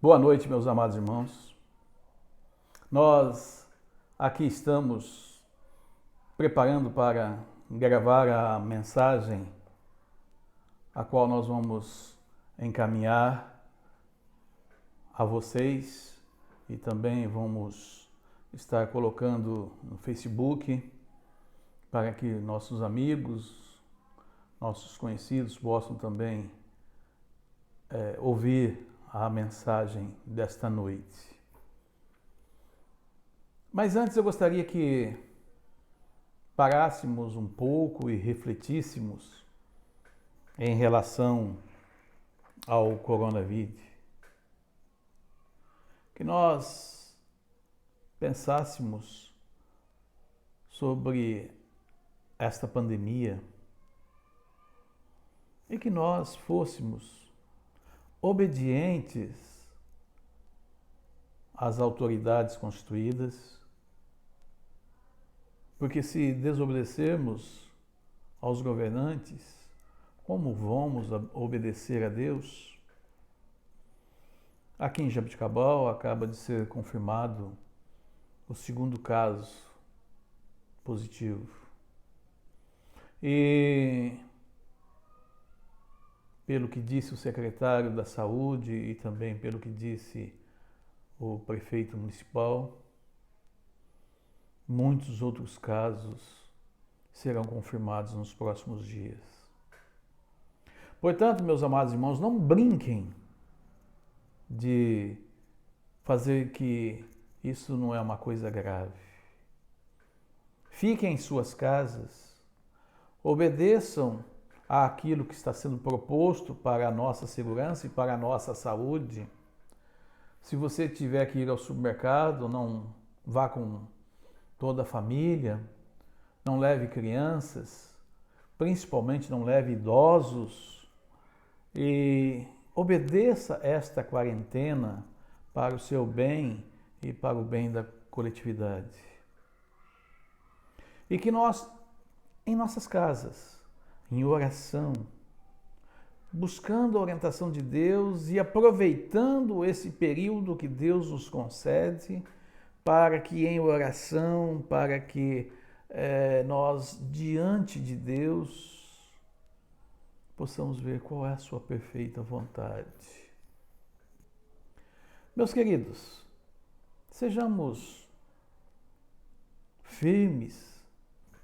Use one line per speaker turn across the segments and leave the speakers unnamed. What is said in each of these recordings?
Boa noite, meus amados irmãos. Nós aqui estamos preparando para gravar a mensagem a qual nós vamos encaminhar a vocês e também vamos estar colocando no Facebook para que nossos amigos, nossos conhecidos possam também ouvir a mensagem desta noite. Mas antes eu gostaria que parássemos um pouco e refletíssemos em relação ao coronavírus. Que nós pensássemos sobre esta pandemia e que nós fôssemos obedientes às autoridades constituídas, porque se desobedecermos aos governantes, como vamos obedecer a Deus? Aqui em Jaboticabal acaba de ser confirmado o segundo caso positivo. E pelo que disse o secretário da Saúde e também pelo que disse o prefeito municipal, muitos outros casos serão confirmados nos próximos dias. Portanto, meus amados irmãos, não brinquem de fazer que isso não é uma coisa grave. Fiquem em suas casas, obedeçam àquilo que está sendo proposto para a nossa segurança e para a nossa saúde. Se você tiver que ir ao supermercado, não vá com toda a família, não leve crianças, principalmente não leve idosos, e obedeça esta quarentena para o seu bem e para o bem da coletividade. E que nós, em nossas casas, em oração, buscando a orientação de Deus e aproveitando esse período que Deus nos concede para que em oração, para que nós, diante de Deus, possamos ver qual é a sua perfeita vontade. Meus queridos, sejamos firmes,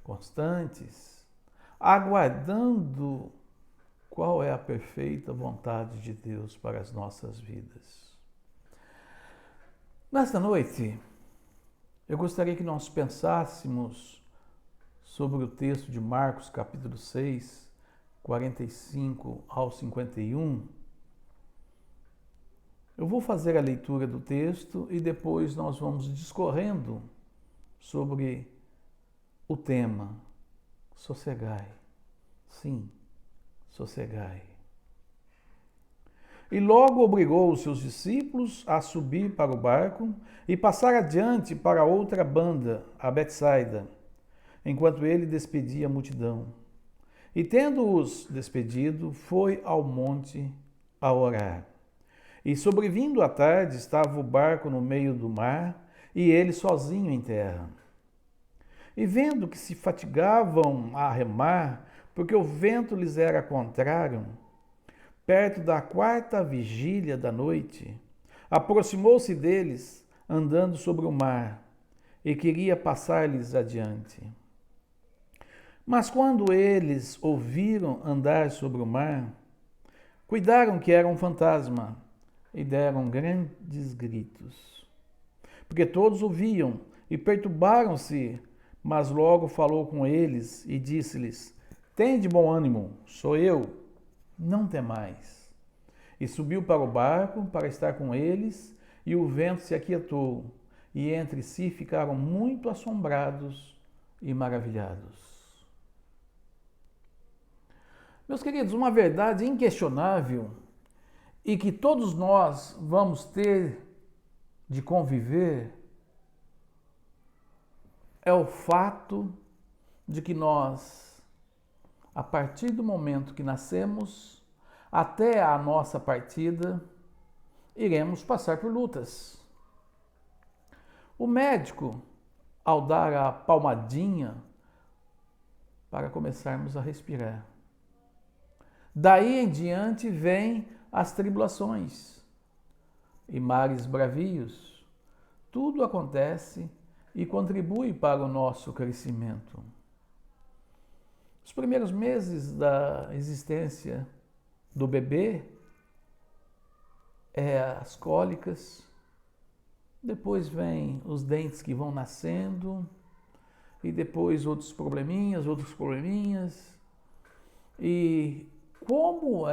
constantes, aguardando qual é a perfeita vontade de Deus para as nossas vidas. Nesta noite, eu gostaria que nós pensássemos sobre o texto de Marcos, capítulo 6, 45 ao 51. Eu vou fazer a leitura do texto e depois nós vamos discorrendo sobre o tema. Sossegai. Sim, sossegai. E logo obrigou os seus discípulos a subir para o barco e passar adiante para outra banda, a Betsaida, enquanto ele despedia a multidão. E tendo-os despedido, foi ao monte a orar. E sobrevindo a tarde, estava o barco no meio do mar e ele sozinho em terra. E vendo que se fatigavam a remar, porque o vento lhes era contrário, perto da quarta vigília da noite, aproximou-se deles, andando sobre o mar, e queria passar-lhes adiante. Mas quando eles ouviram andar sobre o mar, cuidaram que era um fantasma, e deram grandes gritos. Porque todos ouviam e perturbaram-se. Mas logo falou com eles e disse-lhes: Tende bom ânimo, sou eu, não temais. E subiu para o barco para estar com eles, e o vento se aquietou, e entre si ficaram muito assombrados e maravilhados. Meus queridos, uma verdade inquestionável e que todos nós vamos ter de conviver é o fato de que nós, a partir do momento que nascemos até a nossa partida, iremos passar por lutas. O médico, ao dar a palmadinha para começarmos a respirar. Daí em diante vêm as tribulações e mares bravios. Tudo acontece e contribui para o nosso crescimento. Os primeiros meses da existência do bebê é as cólicas, depois vem os dentes que vão nascendo e depois outros probleminhas. E como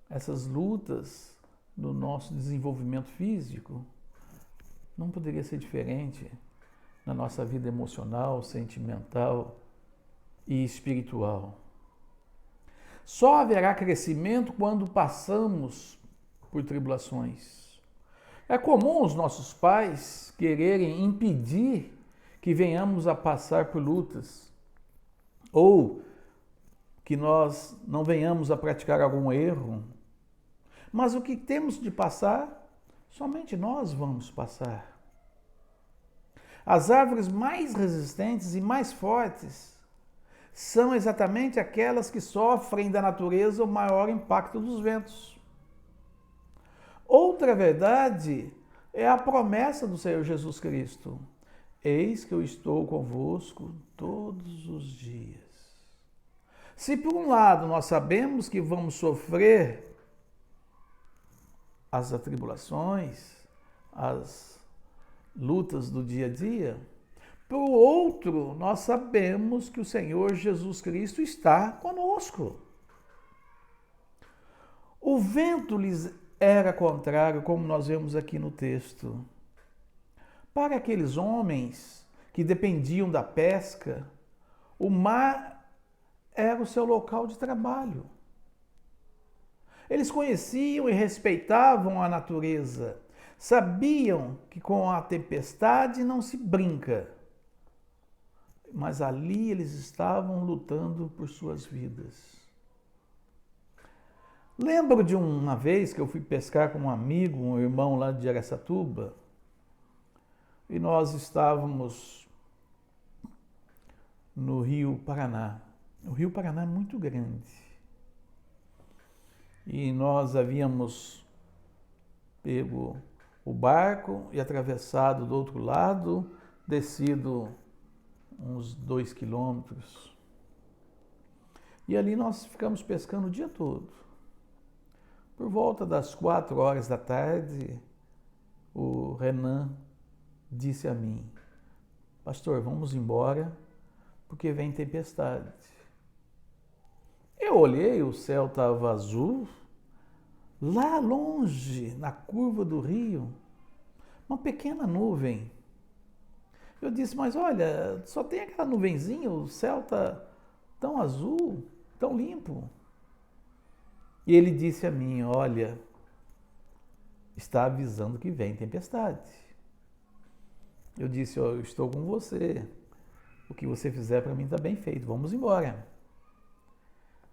essas lutas no nosso desenvolvimento físico, não poderia ser diferente na nossa vida emocional, sentimental e espiritual. Só haverá crescimento quando passamos por tribulações. É comum os nossos pais quererem impedir que venhamos a passar por lutas ou que nós não venhamos a praticar algum erro. Mas o que temos de passar, somente nós vamos passar. As árvores mais resistentes e mais fortes são exatamente aquelas que sofrem da natureza o maior impacto dos ventos. Outra verdade é a promessa do Senhor Jesus Cristo. Eis que eu estou convosco todos os dias. Se por um lado nós sabemos que vamos sofrer as atribulações, as lutas do dia a dia, por outro, nós sabemos que o Senhor Jesus Cristo está conosco. O vento lhes era contrário, como nós vemos aqui no texto. Para aqueles homens que dependiam da pesca, o mar era o seu local de trabalho. Eles conheciam e respeitavam a natureza, sabiam que com a tempestade não se brinca, mas ali eles estavam lutando por suas vidas. Lembro de uma vez que eu fui pescar com um amigo, um irmão lá de Araçatuba, e nós estávamos no Rio Paraná. O Rio Paraná é muito grande. E nós havíamos pego o barco e atravessado do outro lado, descido uns 2 quilômetros. E ali nós ficamos pescando o dia todo. Por volta das 4 horas da tarde, o Renan disse a mim: pastor, vamos embora, porque vem tempestade. Eu olhei, o céu estava azul, lá longe, na curva do rio, uma pequena nuvem. Eu disse, mas olha, só tem aquela nuvenzinha, o céu está tão azul, tão limpo. E ele disse a mim, olha, está avisando que vem tempestade. Eu disse, eu estou com você, o que você fizer para mim está bem feito, vamos embora.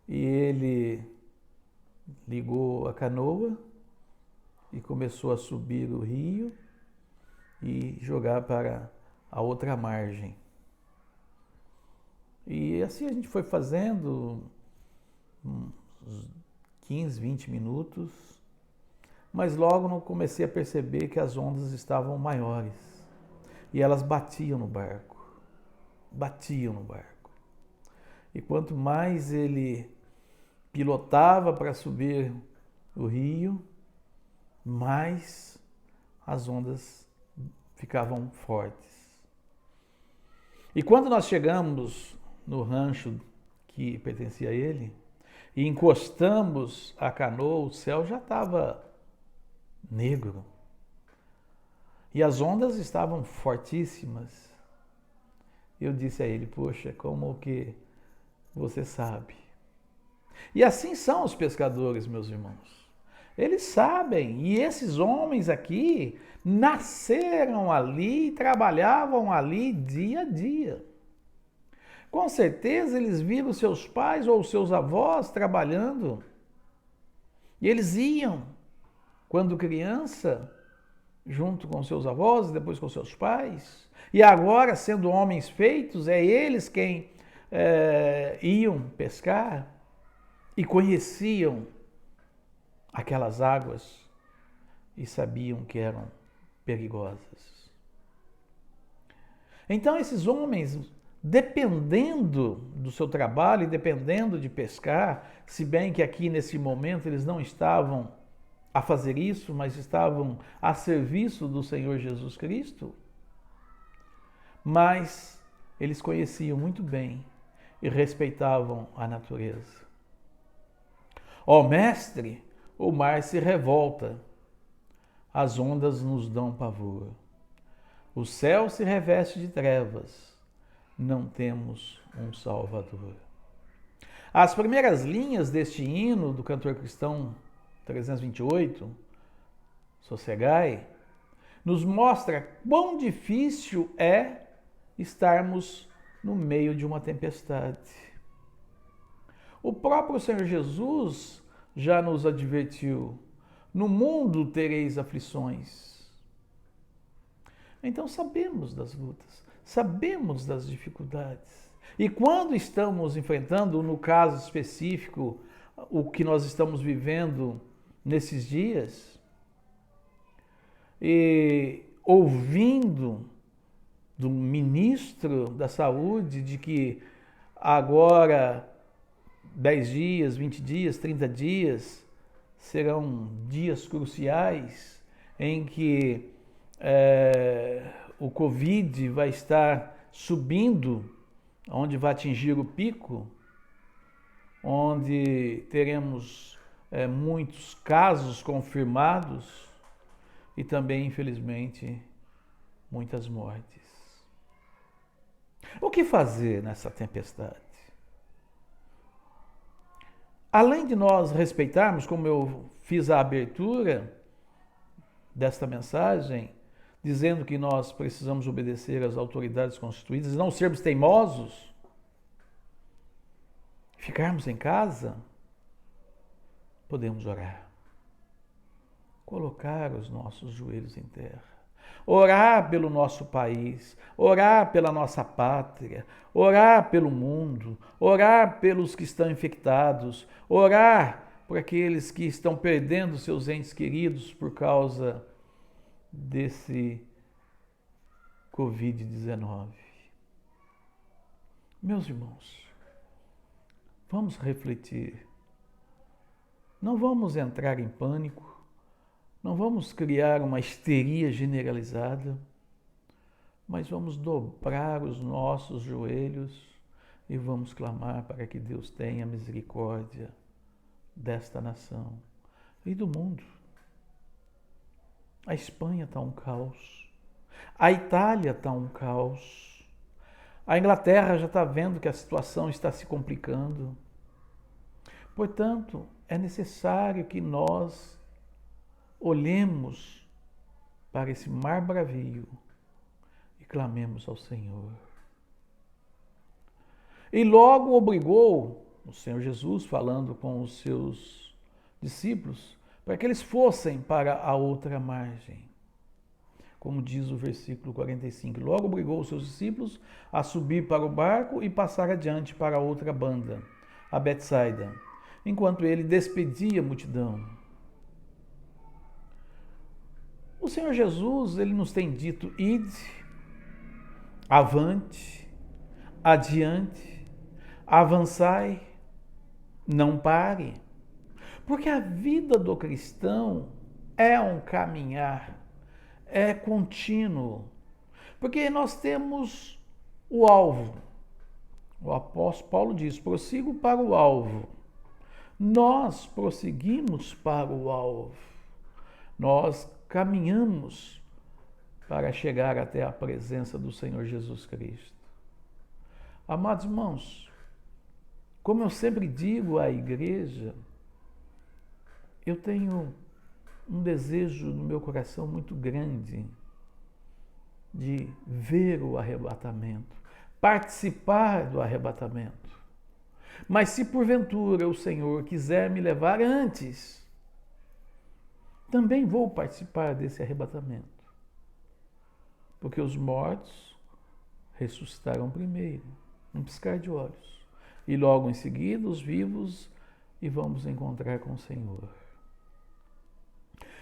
E ele ligou a canoa e começou a subir o rio e jogar para a outra margem. E assim a gente foi fazendo uns 15, 20 minutos, mas logo eu comecei a perceber que as ondas estavam maiores e elas batiam no barco. E quanto mais ele pilotava para subir o rio, mais as ondas ficavam fortes. E quando nós chegamos no rancho que pertencia a ele e encostamos a canoa, o céu já estava negro e as ondas estavam fortíssimas. Eu disse a ele, poxa, como que você sabe? E assim são os pescadores, meus irmãos. Eles sabem, e esses homens aqui nasceram ali e trabalhavam ali dia a dia. Com certeza eles viram seus pais ou seus avós trabalhando. E eles iam quando criança, junto com seus avós, depois com seus pais, e agora, sendo homens feitos, é eles quem iam pescar e conheciam aquelas águas e sabiam que eram perigosas. Então, esses homens, dependendo do seu trabalho e dependendo de pescar, se bem que aqui nesse momento eles não estavam a fazer isso, mas estavam a serviço do Senhor Jesus Cristo, mas eles conheciam muito bem e respeitavam a natureza. Ó mestre, o mar se revolta, as ondas nos dão pavor, o céu se reveste de trevas, não temos um Salvador. As primeiras linhas deste hino do cantor cristão 328, Sossegai, nos mostra quão difícil é estarmos no meio de uma tempestade. O próprio Senhor Jesus já nos advertiu: no mundo tereis aflições. Então sabemos das lutas, sabemos das dificuldades. E quando estamos enfrentando, no caso específico, o que nós estamos vivendo nesses dias, e ouvindo do ministro da Saúde de que agora 10 dias, 20 dias, 30 dias serão dias cruciais em que o Covid vai estar subindo, onde vai atingir o pico, onde teremos muitos casos confirmados e também, infelizmente, muitas mortes. O que fazer nessa tempestade? Além de nós respeitarmos, como eu fiz a abertura desta mensagem, dizendo que nós precisamos obedecer às autoridades constituídas e não sermos teimosos, ficarmos em casa, podemos orar, colocar os nossos joelhos em terra, orar pelo nosso país, orar pela nossa pátria, orar pelo mundo, orar pelos que estão infectados, orar por aqueles que estão perdendo seus entes queridos por causa desse Covid-19. Meus irmãos, vamos refletir. Não vamos entrar em pânico, não vamos criar uma histeria generalizada, mas vamos dobrar os nossos joelhos e vamos clamar para que Deus tenha misericórdia desta nação e do mundo. A Espanha está um caos, a Itália está um caos, a Inglaterra já está vendo que a situação está se complicando. Portanto, é necessário que nós olhemos para esse mar bravio e clamemos ao Senhor. E logo obrigou o Senhor Jesus, falando com os seus discípulos, para que eles fossem para a outra margem. Como diz o versículo 45, logo obrigou os seus discípulos a subir para o barco e passar adiante para a outra banda, a Betsaida, enquanto ele despedia a multidão. O Senhor Jesus, ele nos tem dito: ide, avante, adiante, avançai, não pare. Porque a vida do cristão é um caminhar, é contínuo. Porque nós temos o alvo. O apóstolo Paulo diz: prossigo para o alvo. Nós prosseguimos para o alvo. Nós caminhamos para chegar até a presença do Senhor Jesus Cristo. Amados irmãos, como eu sempre digo à igreja, eu tenho um desejo no meu coração muito grande de ver o arrebatamento, participar do arrebatamento. Mas se porventura o Senhor quiser me levar antes, também vou participar desse arrebatamento. Porque os mortos ressuscitarão primeiro, num piscar de olhos. E logo em seguida os vivos e vamos encontrar com o Senhor.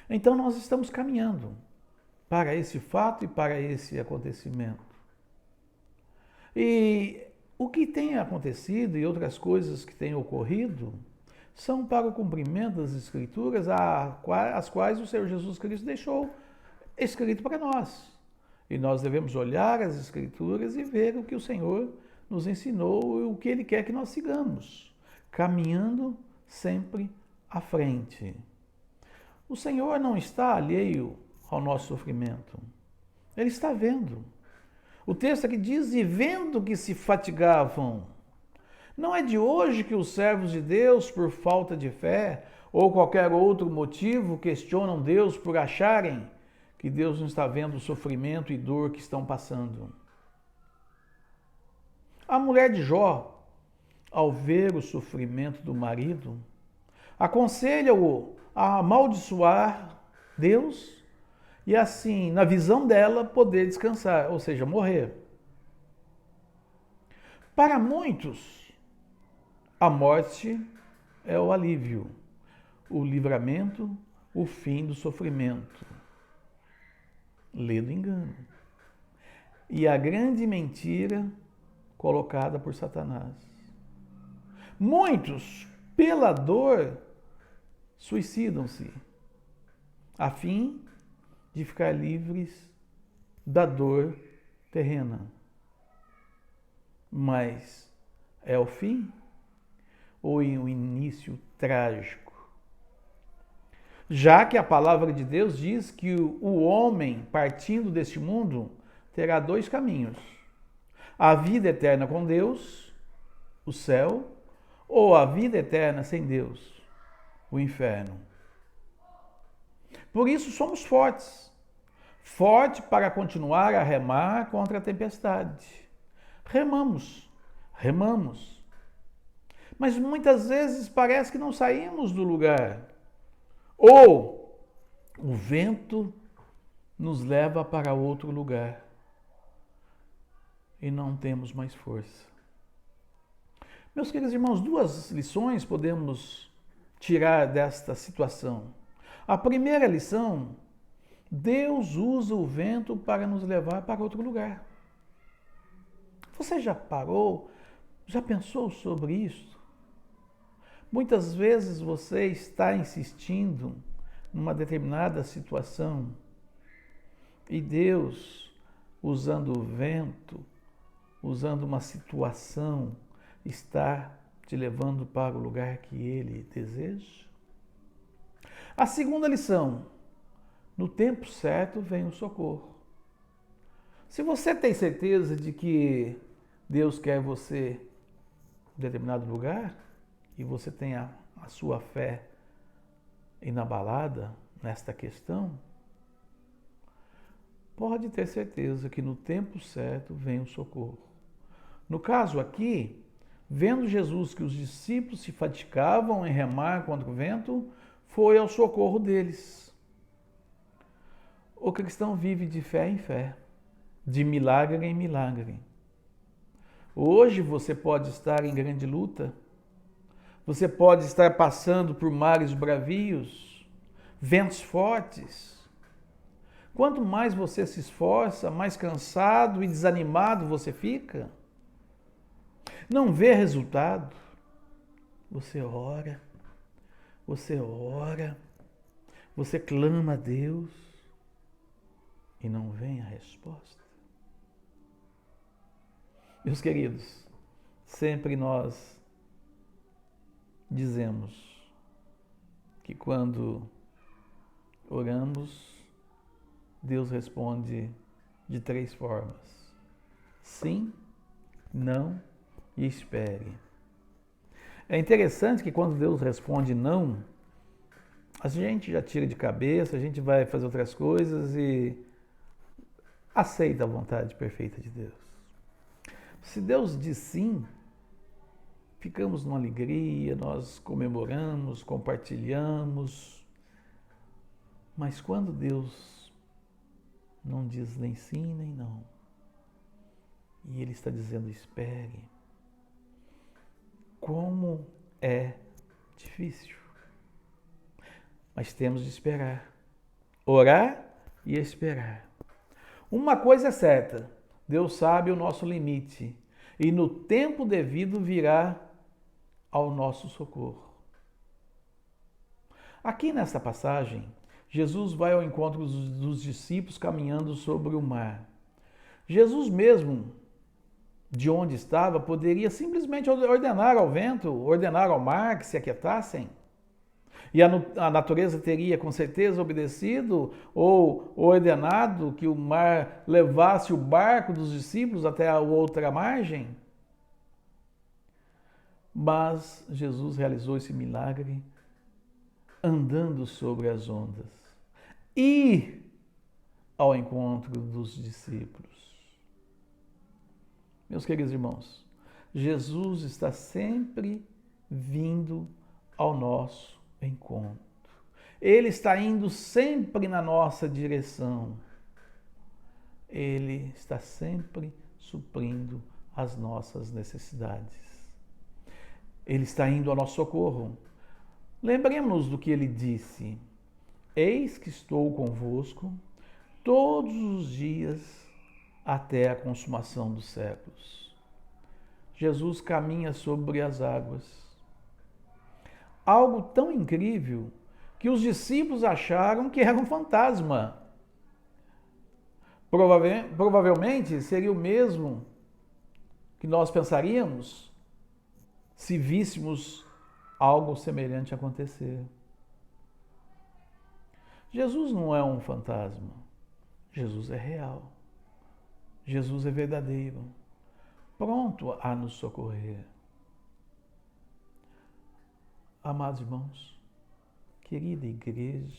Então nós estamos caminhando para esse fato e para esse acontecimento. E o que tem acontecido e outras coisas que têm ocorrido são para o cumprimento das Escrituras, as quais o Senhor Jesus Cristo deixou escrito para nós. E nós devemos olhar as Escrituras e ver o que o Senhor nos ensinou e o que Ele quer que nós sigamos, caminhando sempre à frente. O Senhor não está alheio ao nosso sofrimento. Ele está vendo. O texto aqui diz, e vendo que se fatigavam. Não é de hoje que os servos de Deus, por falta de fé ou qualquer outro motivo, questionam Deus por acharem que Deus não está vendo o sofrimento e dor que estão passando. A mulher de Jó, ao ver o sofrimento do marido, aconselha-o a amaldiçoar Deus e assim, na visão dela, poder descansar, ou seja, morrer. Para muitos, a morte é o alívio, o livramento, o fim do sofrimento. Lê do engano. E a grande mentira colocada por Satanás. Muitos, pela dor, suicidam-se, a fim de ficar livres da dor terrena. Mas é o fim ou o início trágico? Já que a palavra de Deus diz que o homem, partindo deste mundo, terá dois caminhos: a vida eterna com Deus, o céu, ou a vida eterna sem Deus, o inferno. Por isso somos fortes. Forte para continuar a remar contra a tempestade. Remamos. Mas muitas vezes parece que não saímos do lugar. Ou o vento nos leva para outro lugar e não temos mais força. Meus queridos irmãos, duas lições podemos tirar desta situação. A primeira lição, Deus usa o vento para nos levar para outro lugar. Você já parou, já pensou sobre isso? Muitas vezes você está insistindo numa determinada situação e Deus, usando o vento, usando uma situação, está te levando para o lugar que Ele deseja. A segunda lição, no tempo certo vem o socorro. Se você tem certeza de que Deus quer você em determinado lugar e você tem a sua fé inabalada nesta questão, pode ter certeza que no tempo certo vem o socorro. No caso aqui, vendo Jesus que os discípulos se fatigavam em remar contra o vento, foi ao socorro deles. O cristão vive de fé em fé, de milagre em milagre. Hoje você pode estar em grande luta, você pode estar passando por mares bravios, ventos fortes. Quanto mais você se esforça, mais cansado e desanimado você fica. Não vê resultado. Você ora, você clama a Deus e não vem a resposta. Meus queridos, sempre nós dizemos que quando oramos, Deus responde de 3 formas: sim, não e espere. É interessante que quando Deus responde não, a gente já tira de cabeça, a gente vai fazer outras coisas e aceita a vontade perfeita de Deus. Se Deus diz sim, ficamos numa alegria, nós comemoramos, compartilhamos, Mas quando Deus não diz nem sim nem não, e Ele está dizendo espere, como é difícil. Mas temos de esperar. Orar e esperar. Uma coisa é certa, Deus sabe o nosso limite e no tempo devido virá ao nosso socorro. Aqui nesta passagem, Jesus vai ao encontro dos discípulos caminhando sobre o mar. Jesus mesmo, de onde estava, poderia simplesmente ordenar ao vento, ordenar ao mar que se aquietassem. E a natureza teria com certeza obedecido ou ordenado que o mar levasse o barco dos discípulos até a outra margem. Mas Jesus realizou esse milagre andando sobre as ondas e ao encontro dos discípulos. Meus queridos irmãos, Jesus está sempre vindo ao nosso encontro. Ele está indo sempre na nossa direção. Ele está sempre suprindo as nossas necessidades. Ele está indo ao nosso socorro. Lembremos-nos do que ele disse: eis que estou convosco todos os dias até a consumação dos séculos. Jesus caminha sobre as águas. Algo tão incrível que os discípulos acharam que era um fantasma. Provavelmente seria o mesmo que nós pensaríamos se víssemos algo semelhante acontecer. Jesus não é um fantasma. Jesus é real. Jesus é verdadeiro, pronto a nos socorrer. Amados irmãos, querida igreja,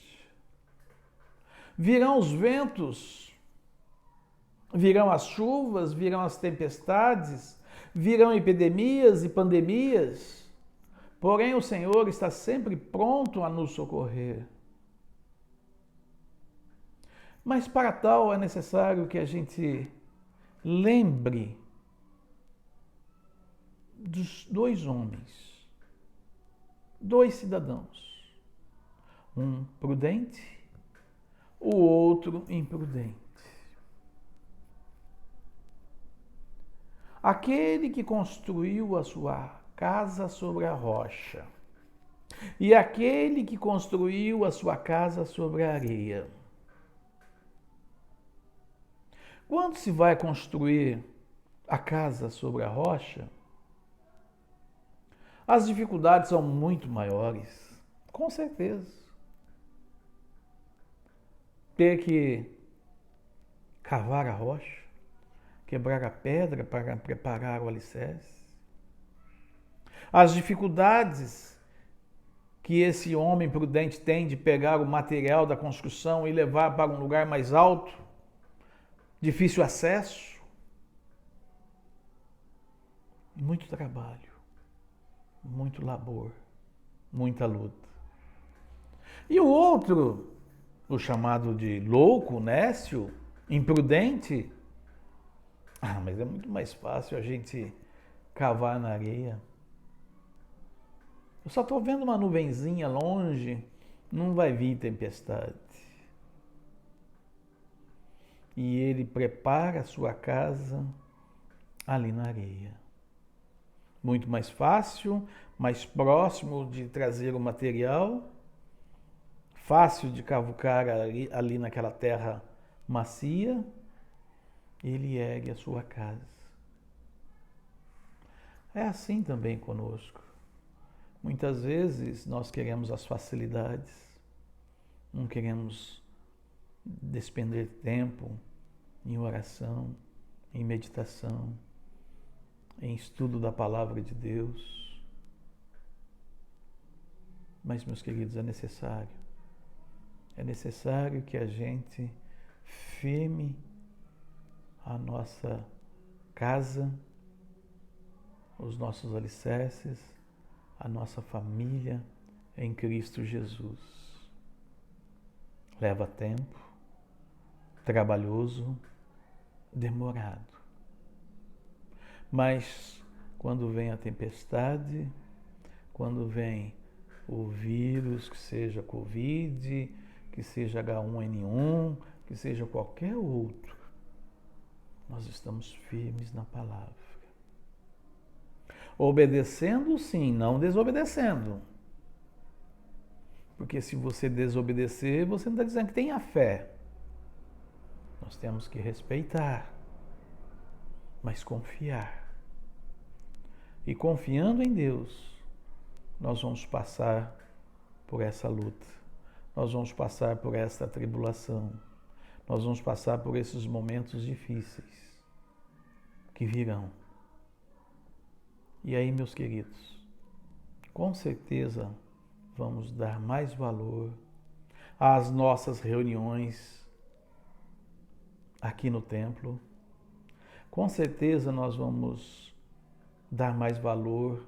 virão os ventos, virão as chuvas, virão as tempestades, virão epidemias e pandemias, porém o Senhor está sempre pronto a nos socorrer. Mas para tal é necessário que a gente lembre dos dois homens, dois cidadãos, um prudente, o outro imprudente. Aquele que construiu a sua casa sobre a rocha e aquele que construiu a sua casa sobre a areia. Quando se vai construir a casa sobre a rocha, as dificuldades são muito maiores, com certeza. Ter que cavar a rocha, quebrar a pedra para preparar o alicerce. As dificuldades que esse homem prudente tem de pegar o material da construção e levar para um lugar mais alto, difícil acesso, muito trabalho, muito labor, muita luta. E o outro, o chamado de louco, nécio, imprudente, mas é muito mais fácil a gente cavar na areia. Eu só estou vendo uma nuvenzinha longe, não vai vir tempestade. E ele prepara a sua casa ali na areia. Muito mais fácil, mais próximo de trazer o material, fácil de cavucar ali naquela terra macia, ele ergue a sua casa. É assim também conosco. Muitas vezes nós queremos as facilidades, não queremos despender tempo em oração, em meditação, em estudo da palavra de Deus. Mas, meus queridos, é necessário que a gente firme a nossa casa, os nossos alicerces, a nossa família em Cristo Jesus. leva tempo, trabalhoso, demorado. Mas quando vem a tempestade, quando vem o vírus, que seja Covid, que seja H1N1, que seja qualquer outro, nós estamos firmes na palavra. Obedecendo, sim, não desobedecendo. Porque se você desobedecer, você não está dizendo que tem a fé. Nós temos que respeitar, mas confiar. E confiando em Deus, nós vamos passar por essa luta. Nós vamos passar por esta tribulação. Nós vamos passar por esses momentos difíceis que virão. E aí, meus queridos, com certeza vamos dar mais valor às nossas reuniões aqui no templo. Com certeza nós vamos dar mais valor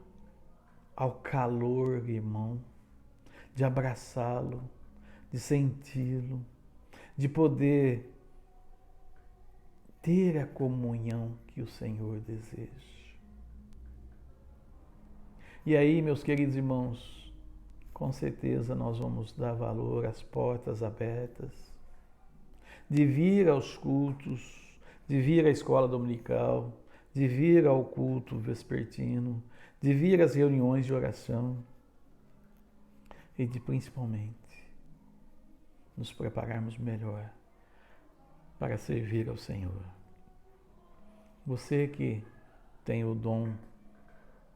ao calor, irmão, de abraçá-lo, de senti-lo, de poder ter a comunhão que o Senhor deseja. E aí, meus queridos irmãos, com certeza nós vamos dar valor às portas abertas, de vir aos cultos, de vir à escola dominical, de vir ao culto vespertino, de vir às reuniões de oração e de principalmente nos prepararmos melhor para servir ao Senhor. Você que tem o dom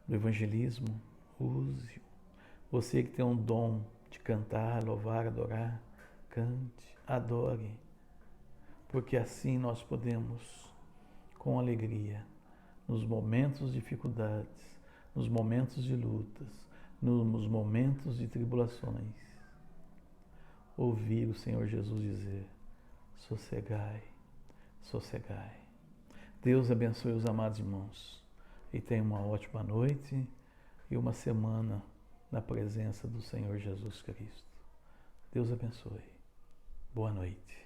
do evangelismo, use-o. Você que tem um dom de cantar, louvar, adorar, cante, adore, porque assim nós podemos, com alegria, nos momentos de dificuldades, nos momentos de lutas, nos momentos de tribulações, ouvir o Senhor Jesus dizer: sossegai, sossegai. Deus abençoe os amados irmãos e tenha uma ótima noite e uma semana na presença do Senhor Jesus Cristo. Deus abençoe. Boa noite.